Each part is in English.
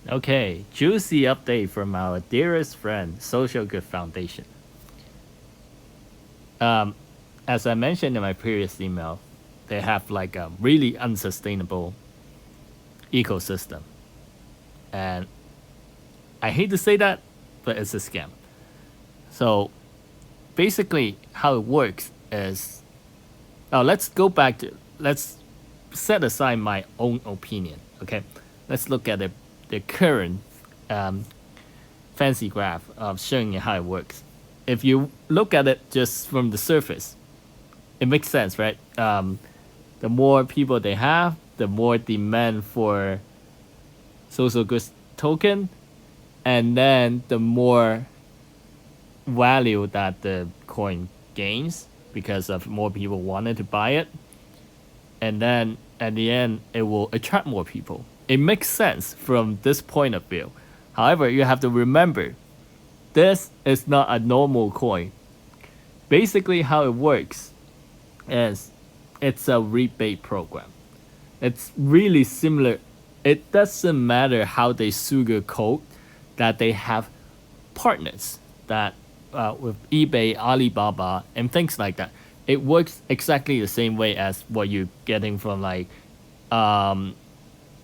Okay, juicy update from our dearest friend, Social Good Foundation. Um, as I mentioned in my previous email, they have like a really unsustainable ecosystem. And I hate to say that, but it's a scam. So basically, how it works is let's go back to, let's set aside my own opinion. Okay, let's look at the current um, fancy graph of showing you how it works. If you look at it just from the surface, it makes sense, right? The more people they have, the more demand for social goods token, and then the more value that the coin gains because of more people wanted to buy it, and then at the end it will attract more people. It makes sense from this point of view. However, you have to remember this is not a normal coin. Basically, how it works is it's a rebate program. It's really similar. It doesn't matter how they sugarcoat that they have partners that with eBay, Alibaba, and things like that. It works exactly the same way as what you're getting from like um,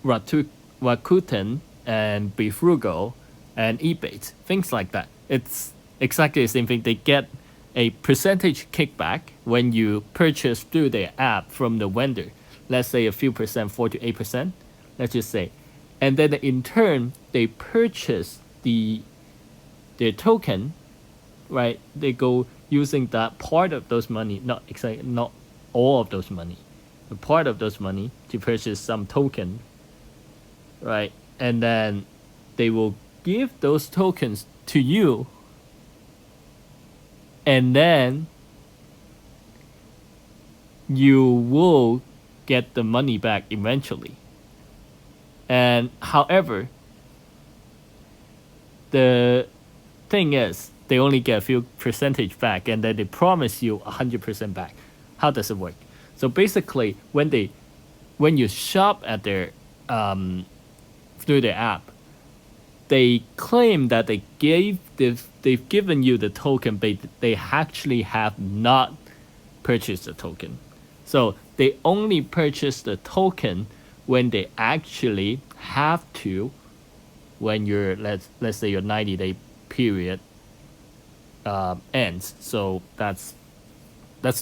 Rakuten and Befrugal and eBay, things like that. It's exactly the same thing. They get a percentage kickback when you purchase through their app from the vendor. Let's say a few percent, 4 to 8%. Let's just say, and then in turn they purchase their token, right? They go using that part of those money, not all of those money, but part of those money to purchase some token, right? And then they will give those tokens to you, and then you will get the money back eventually. And however, the thing is, they only get a few percentage back, and then they promise you 100% back. How does it work? So basically, when you shop at their through their app, they claim that they've given you the token, but they actually have not purchased the token. So they only purchase the token when they actually have to, when your let's say your 90-day period ends. So that's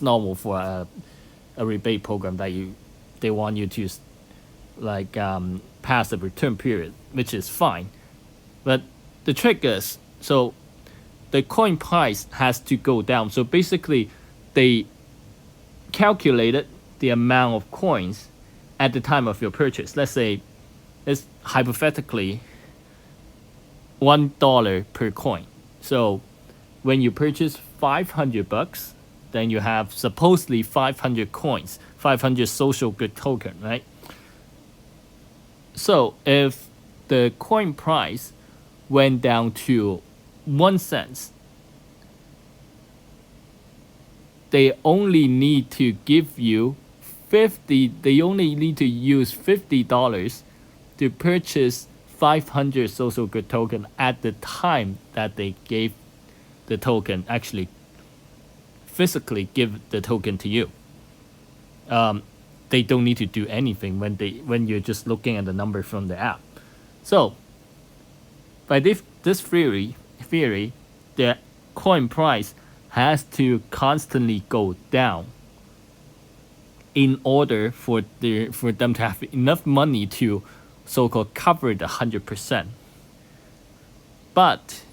normal for a rebate program that they want you to like pass the return period, which is fine. But the trick is, so the coin price has to go down. So basically, they calculated the amount of coins at the time of your purchase. Let's say it's hypothetically $1 per coin. So when you purchase $500, then you have supposedly 500 coins, 500 social good token, right? So if the coin price went down to 1 cent, they only need to give you 50. They only need to use $50 to purchase 500 social good token at the time that they gave the token, actually physically give the token to you. They don't need to do anything when you're just looking at the number from the app. So by this theory, the coin price has to constantly go down in order for them to have enough money to so-called cover the 100%. But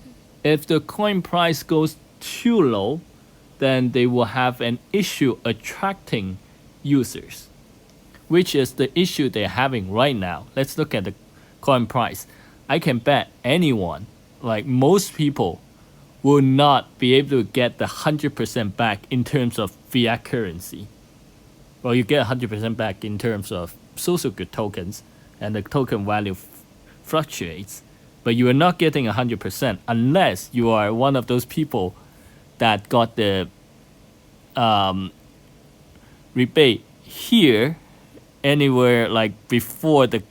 if the coin price goes too low, then they will have an issue attracting users, which is the issue they're having right now. Let's look at the coin price. I can bet anyone, like most people, will not be able to get the 100% back in terms of fiat currency. Well, you get 100% back in terms of social good tokens, and the token value fluctuates. But you are not getting 100% unless you are one of those people that got the rebate here anywhere like before the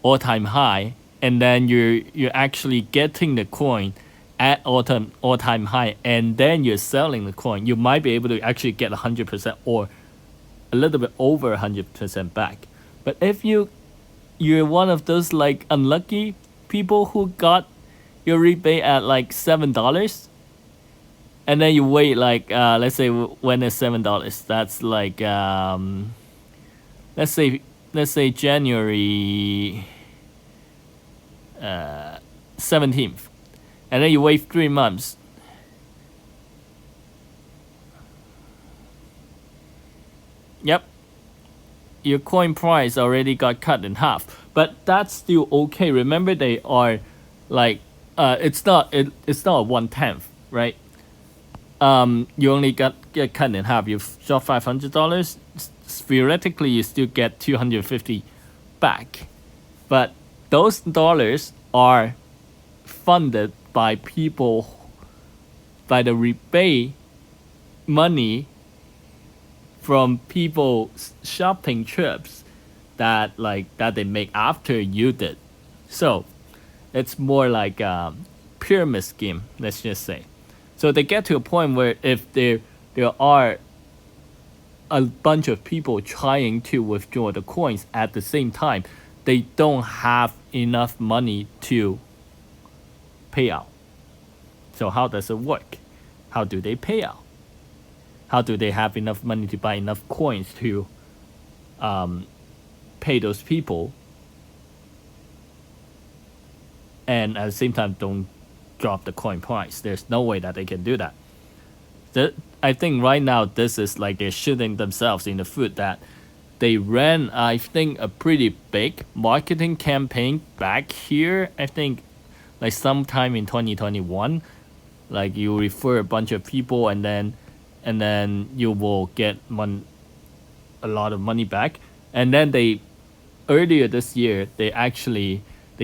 all-time high, and then you're actually getting the coin at all-time high, and then you're selling the coin, you might be able to actually get 100% or a little bit over 100% back. But if you're one of those like unlucky people who got your rebate at like $7, and then you wait like let's say when it's $7, that's like let's say January 17th, and then you wait 3 months. Yep, your coin price already got cut in half, but that's still okay. Remember, they are like it's not a 1/10, right? You only get cut in half. You've shot $500. Theoretically, you still get 250 back, but those dollars are funded by the rebate money from people's shopping trips that they make after you did. So it's more like a pyramid scheme, let's just say. So they get to a point where if there are a bunch of people trying to withdraw the coins at the same time, they don't have enough money to pay out. So how does it work? How do they pay out? How do they have enough money to buy enough coins to pay those people, and at the same time don't drop the coin price? There's no way that they can do that. I think right now this is like they're shooting themselves in the foot, that they ran, I think, a pretty big marketing campaign back here, I think like sometime in 2021. Like you refer a bunch of people, and then you will get a lot of money back. And then earlier this year, they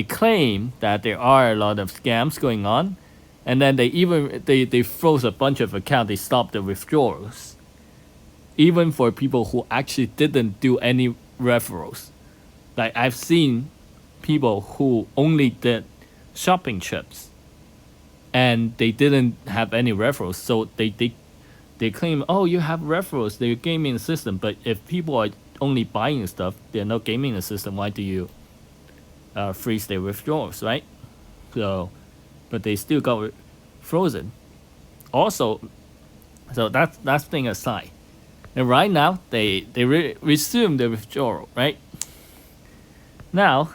claim that there are a lot of scams going on, and then they froze a bunch of accounts. They stopped the withdrawals, even for people who actually didn't do any referrals. Like I've seen people who only did shopping trips, and they didn't have any referrals. So they claim, oh, you have referrals, they're gaming the system. But if people are only buying stuff, they're not gaming the system, why do you freeze their withdrawals, right? So, but they still got frozen. Also, so that's thing aside. And right now, they resume the withdrawal, right? Now,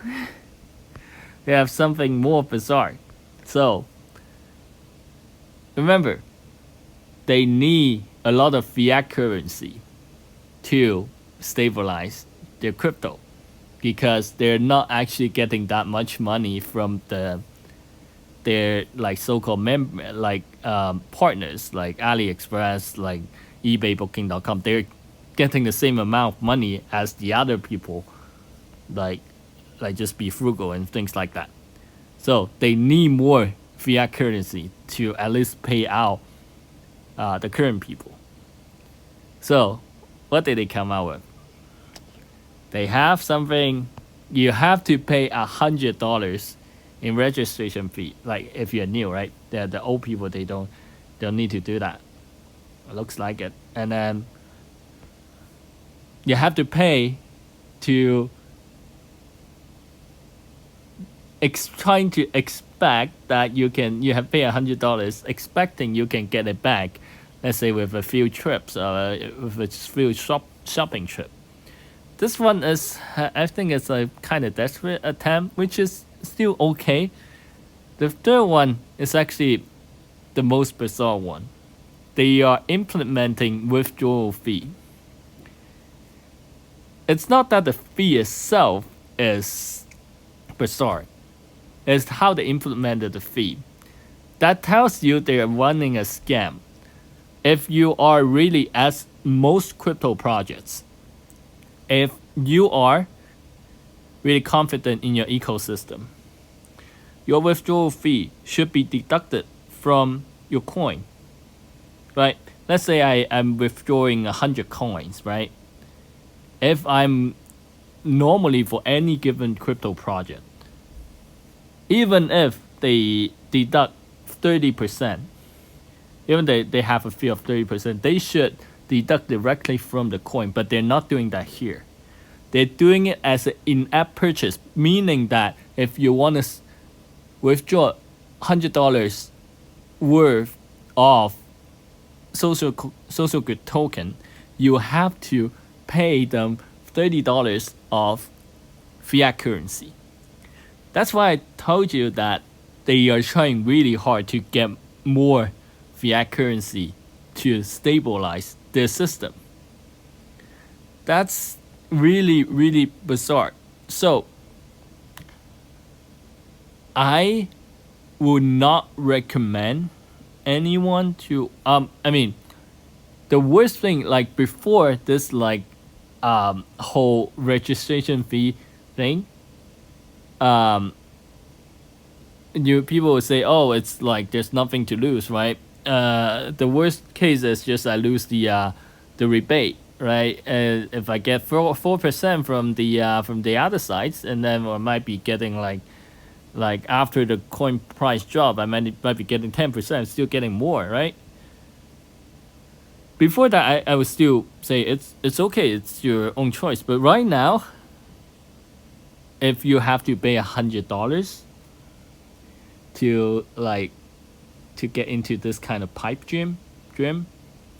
they have something more bizarre. So, remember, they need a lot of fiat currency to stabilize their crypto, because they're not actually getting that much money from their like so-called partners like AliExpress, like eBay, Booking.com. They're getting the same amount of money as the other people, like just Be Frugal and things like that. So they need more fiat currency to at least pay out the current people. So what did they come out with? They have something. You have to pay $100 in registration fee. Like if you're new, right? The old people, they don't need to do that. It looks like it. And then you have to pay to trying to expect that you have paid $100, expecting you can get it back. Let's say with a few trips, with a few shopping trip. This one is, I think, it's a kind of desperate attempt, which is still okay. The third one is actually the most bizarre one. They are implementing withdrawal fee. It's not that the fee itself is bizarre. It's how they implemented the fee. That tells you they are running a scam. If you are really, as most crypto projects, if you are really confident in your ecosystem, your withdrawal fee should be deducted from your coin, right? Let's say I'm withdrawing 100 coins, right? If I'm normally, for any given crypto project, even if they deduct 30%, even they have a fee of 30%, they should deduct directly from the coin, but they're not doing that here. They're doing it as an in-app purchase, meaning that if you want to withdraw $100 worth of social good token, you have to pay them $30 of fiat currency. That's why I told you that they are trying really hard to get more fiat currency to stabilize their system. That's really, really bizarre. So I would not recommend anyone to I mean, the worst thing, like before this like whole registration fee thing, people will say, oh, it's like there's nothing to lose, right? The worst case is just I lose the rebate, right? If I get 4% from the other sides, and then I might be getting like after the coin price drop, I might be getting 10%, still getting more, right? Before that, I would still say it's okay, it's your own choice. But right now, if you have to pay $100 to get into this kind of pipe dream,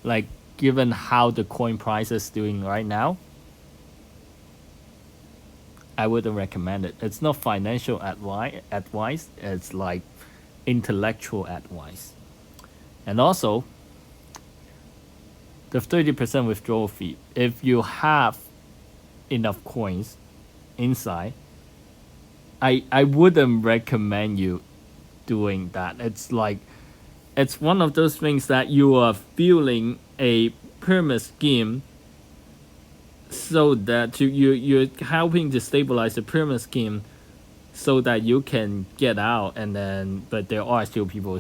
like given how the coin price is doing right now, I wouldn't recommend it. It's not financial advice. It's like intellectual advice. And also, the 30% withdrawal fee. If you have enough coins inside, I wouldn't recommend you doing that. It's one of those things that you are fueling a pyramid scheme, so that you're helping to stabilize the pyramid scheme so that you can get out, and then but there are still people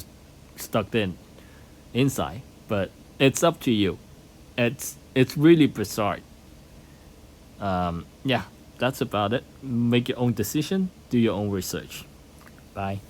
stuck inside. But it's up to you. It's really bizarre. Yeah, that's about it. Make your own decision. Do your own research. Bye.